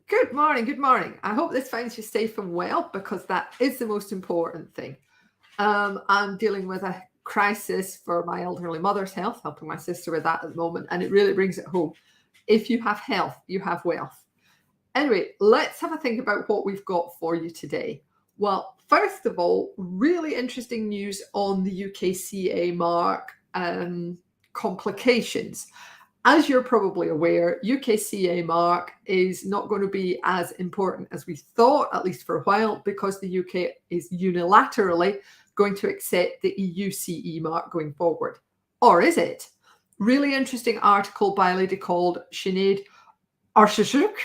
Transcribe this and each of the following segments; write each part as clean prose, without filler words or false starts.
Good morning. Good morning. I hope this finds you safe and well because that is the most important thing. I'm dealing with a crisis for my elderly mother's health, helping my sister with that at the moment, and it really brings it home. If you have health, you have wealth. Anyway, let's have a think about what we've got for you today. Well, first of all, really interesting news on the UKCA mark complications. As you're probably aware, UKCA mark is not going to be as important as we thought, at least for a while, because the UK is unilaterally going to accept the EU CE mark going forward. Or is it? Really interesting article by a lady called Sinead Arshashuk.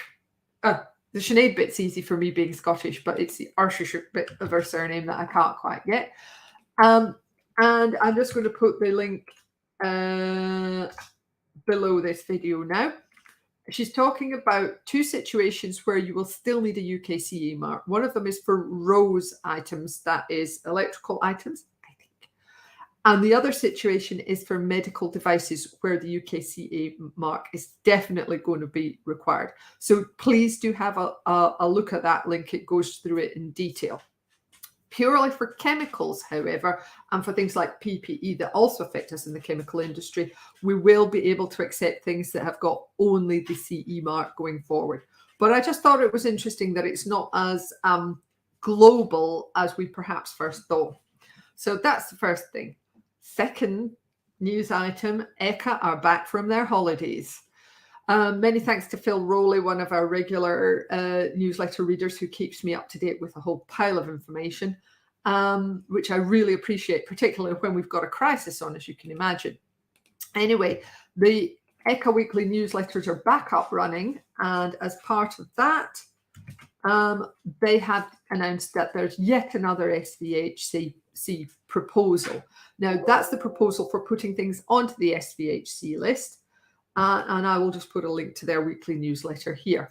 The Sinead bit's easy for me being Scottish, but it's the Arshashuk bit of her surname that I can't quite get. And I'm just going to put the link below this video now. She's talking about two situations where you will still need a UKCA mark. One of them is for RoHS items, that is electrical items, I think. And the other situation is for medical devices where the UKCA mark is definitely going to be required. So please do have a look at that link. It goes through it in detail. Purely for chemicals, however, and for things like PPE that also affect us in the chemical industry, we will be able to accept things that have got only the CE mark going forward. But I just thought it was interesting that it's not as global as we perhaps first thought. So that's the first thing. Second news item, ECHA are back from their holidays. Many thanks to Phil Rowley, one of our regular newsletter readers who keeps me up to date with a whole pile of information, which I really appreciate, particularly when we've got a crisis on, as you can imagine. Anyway, the ECHA weekly newsletters are back up running, and as part of that, they have announced that there's yet another SVHC proposal. Now, that's the proposal for putting things onto the SVHC list. And I will just put a link to their weekly newsletter here.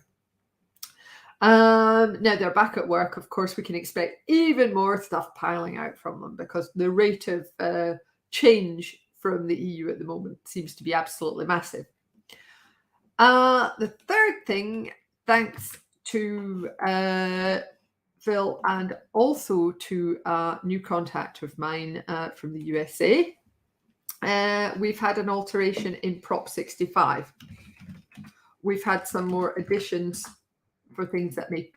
Now they're back at work. Of course, we can expect even more stuff piling out from them because the rate of change from the EU at the moment seems to be absolutely massive. The third thing, thanks to Phil and also to a new contact of mine from the USA, we've had an alteration in Prop 65. We've had some more additions for things that may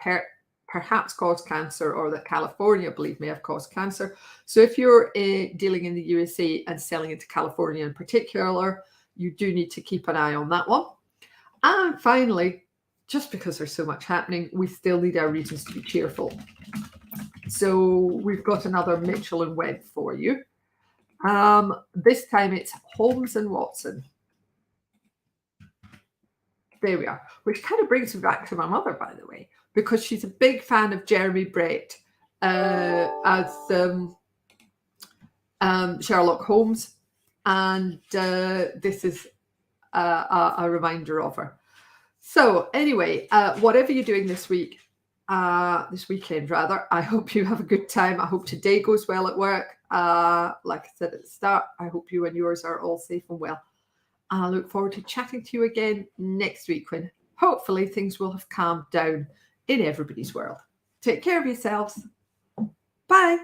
perhaps cause cancer or that California believe may have caused cancer. So if you're dealing in the USA and selling into California in particular, you do need to keep an eye on that one. And finally, just because there's so much happening, we still need our reasons to be cheerful. So we've got another Mitchell and Webb for you. This time it's Holmes and Watson. There we are, which kind of brings me back to my mother, by the way, because she's a big fan of Jeremy Brett as Sherlock Holmes, and this is a reminder of her. So anyway, whatever you're doing this weekend rather, I hope you have a good time. I hope today goes well at work. Like I said at the start, I hope you and yours are all safe and well. I look forward to chatting to you again next week when hopefully things will have calmed down in everybody's world. Take care of yourselves. Bye.